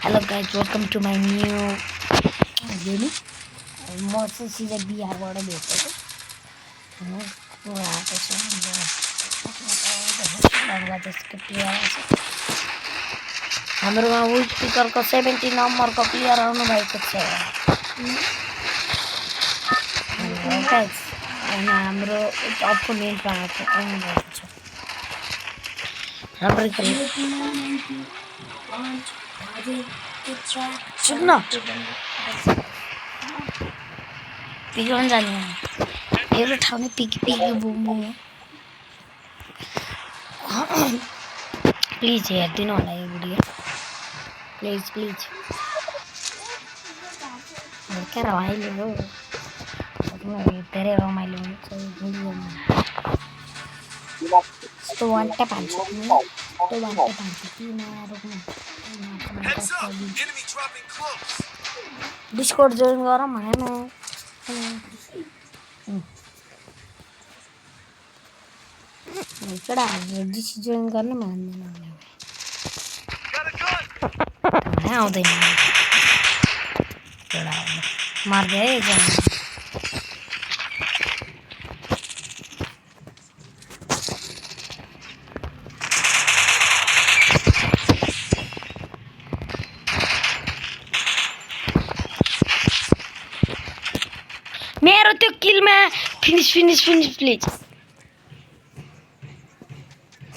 Hello guys, welcome to my new game. म चाहिँ सिधै बिहारबाट भेटेको हाम्रोमा वुड स्पिकरको 70 नम्बरको प्लेयर आउनु भएको छ अनि हाम्रो अपोनेन्टमा आउनु भएको छ हाम्रो सुन्न पिगन जाने मेरो ठाउँ नै पिकी बुमु प्लिज हेरिदिनु होला यो भिडियो प्लिज क्या रमाइलो हो धेरै रमाइलो हुन्छ यो भिडियोमा यस्तो वान ट्याप हान्छ कि नयाँ रोक्नु डिस्कर्ड जोइन गरौँ भने न केटाहरूले डिसी जोइन गर्नु मान्दैन आउँदैन केटाहरूले मार्दै है एकजना मेरो त्यो किलमा फिनिश प्लिज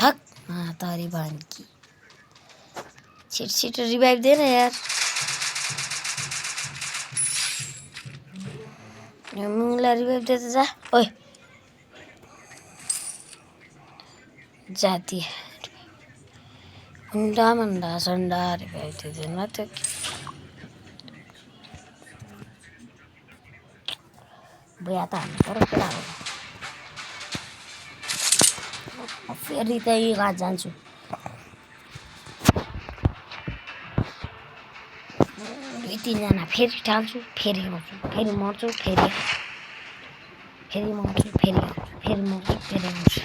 थक तारी भान्की छिटो रिभाइभ दे न यार मुला रिभाइभ दे त जा ओए जाती हुन्डा सन्डा रिभाइभ दिँदैन त्यो बुया त हान्नु पर्यो केटा हो फेरि त कहाँ जान्छु दुई तिनजना फेरि टाल्छु फेरि आउँछु फेरि मर्छु फेरि मर्छु फेरि आउँछु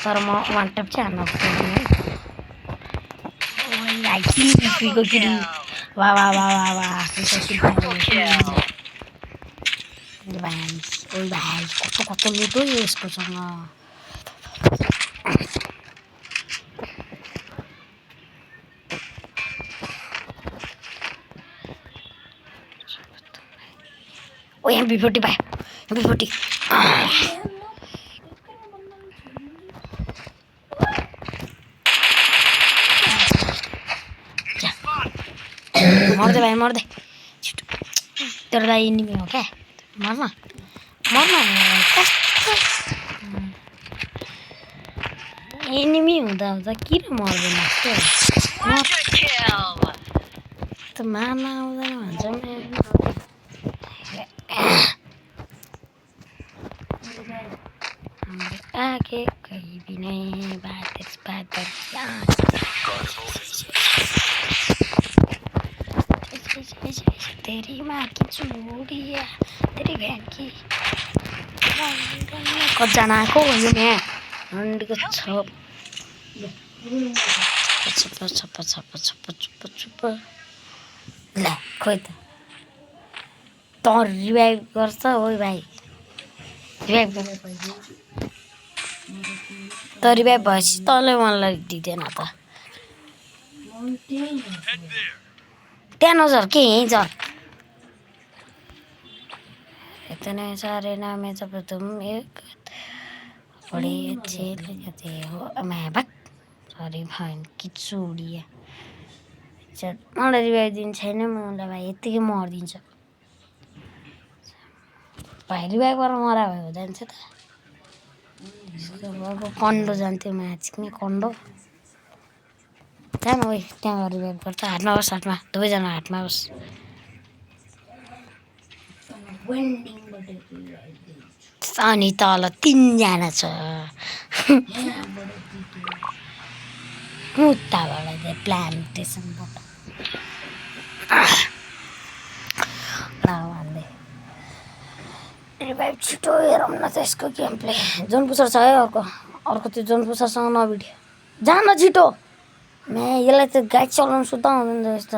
तर म वान टप चाहिँ हान्न सक्दिनँ है वाह भाइ कस्तो लुटो यसकोसँग ओ यहाँ B40 भाइ B40 मर्दै भाइ मर्दै तेरो दाइ एनिमी हो क्या मर्न कस्तो एनिमी हुँदा किन मर्दैन त मार्न आउँदैन भन्छ आगे कहीं भी नहीं बात तेरी माँ की चूड़िया तेरी बहन की कतिजना आएको यो यहाँ हन्डीको छप्प ल खोइ त त रिभाइभ गर्छ ओ भाइ रिभाइभ त रिभाइभ भएपछि तँले मलाई दिँदैन त त्यहाँ नजर के यहीँ झर इतने सारे नामे जब तुम एक बड़े अच्छे लगते हो मैं भक सरी भाइन कि चुडिया मलाई रिभाइभ दिनु छैन मलाई भाइ यत्तिकै मरिदिन्छ भाइ रिभाइभ गरेर मरा भयो जान्छ त अब कन्डो जान्थ्यो म्याचमै कन्डो जान ओइ त्यहाँ रिभाइभ गर्छ हातमा दुवैजना हातमा होस् अनि तल 3 जना छ मुत्ताबाट प्लान्टेसनबाट रिभाइभ छिटो हेरौँ न त यसको गेम प्ले जोन पुसर छ है अर्को त्यो जोन पुसरसँग नभिडियो जान छिटो मैं यसलाई त गाइड चलाउनु सुत्ता हुँदैन रहेछ त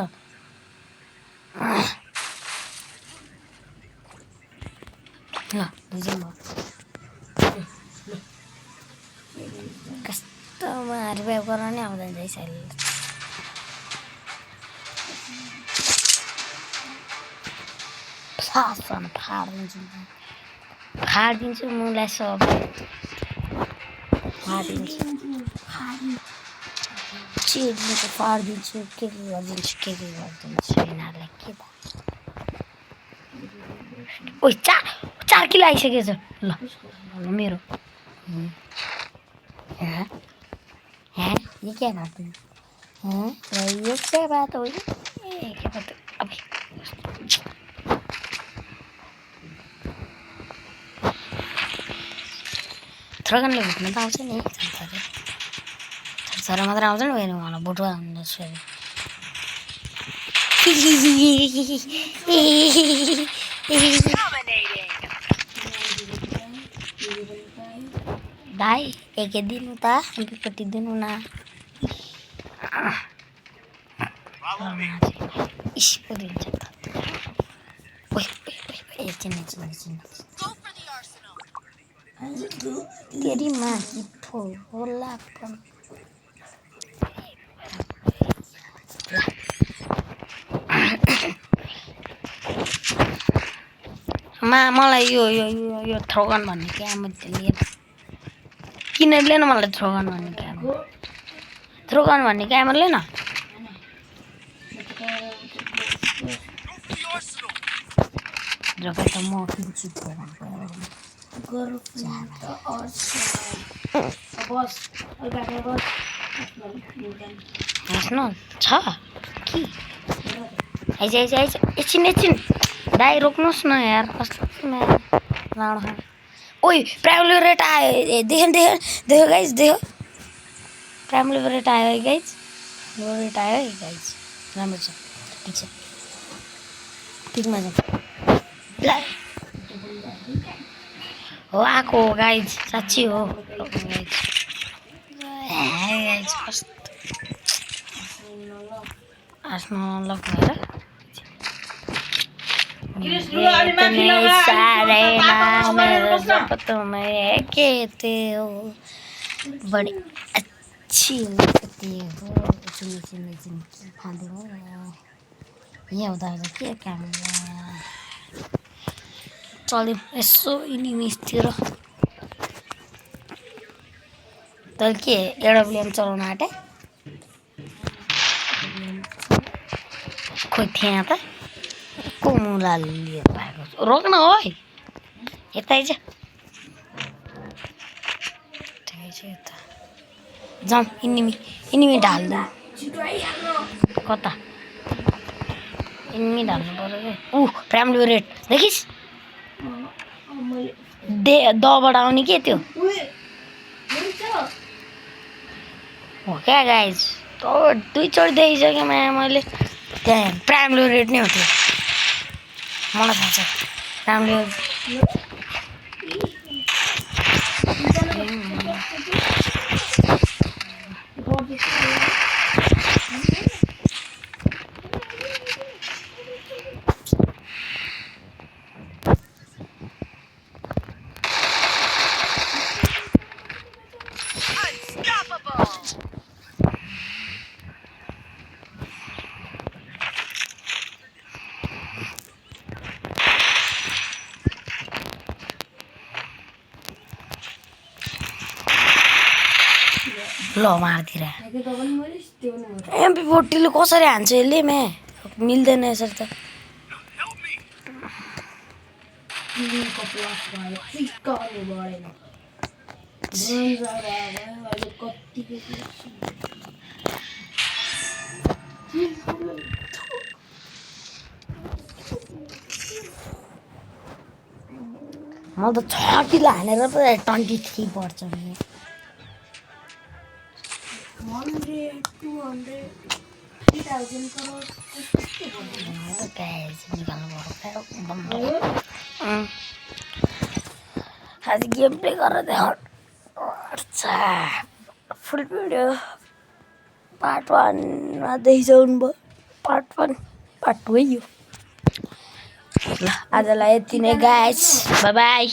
ल दुईजना कस्तोमा रिभाइभ गर्न नि आउँदैन रहेछ अहिले फासन फाडिदिन्छु मुलाई सब फाडिदिन्छु चिरिदिन्छु फाडिदिन्छु के गरिदिन्छु यिनीहरूलाई के त ओ चार किलो आइसकेछ ल मेरो ये क्या बात है ये क्या बात हो क्या बात अब थ्रोगनले भुट्न त आउँछ नि छोरा मात्र आउँछ नि होइन मलाई बुटुवा हुँदैछु दाई एक दिनु त पट्टि दिनु न इस पो दिन्छ त तेरी माँ की होला मलाई यो थ्रोगन भन्ने क्याम लिएन किन लिएन मलाई थ्रोगन भन्ने क्यामरा लिएन जब त म किन्छु छ कि एकछिन दाइ रोक्नुहोस् न यार कस्तो ओइ प्राइम लिबरेट आयो देखो गाइज देखो प्राइम लिबरेट आयो है गाइज राम्रो छ ठिक छ ठिकमा छ हो आएको हो गाइज साँच्ची हो गाइज कस्तो आफ्नो लक भएर इतने सारे नाम तुम्हें कहते हो बड़ी अच्छी लगती हो सुनी खाँदै हो यहाँ हुँदा के काम चल्यो यसो इनिमिसतिर तैँले के एरोप्लेन चलाउन आँटे खोइ थिएन त को मुला लिएर भएको रोक्न हो यता आइज यता जाउँ इनिमी ढाल्नु कता इनिमी ढाल्नु पर्यो कि प्राइम लिबरेट देखिस् दबाट आउने के त्यो हो क्या गाइज दुईचोटि देखिसकेँ मैले त्यहाँ प्राइम लिबरेट नै हो त्यो मलाई थाहा छ प्राइम लिबरेट ल मार्दिएर MP40ले कसरी हान्छ यसले मिल्दैन यसरी त म त 6 किलो हानेर पो 23 पर्छ नि 100 200 3000 करोड आज गेम प्ले गरेर देखा फुल भिडियो पार्ट 1 मा देखिसक्नु भयो पार्ट 1 पार्ट 2 यो ल आजलाई यति नै गाइस बाई बाई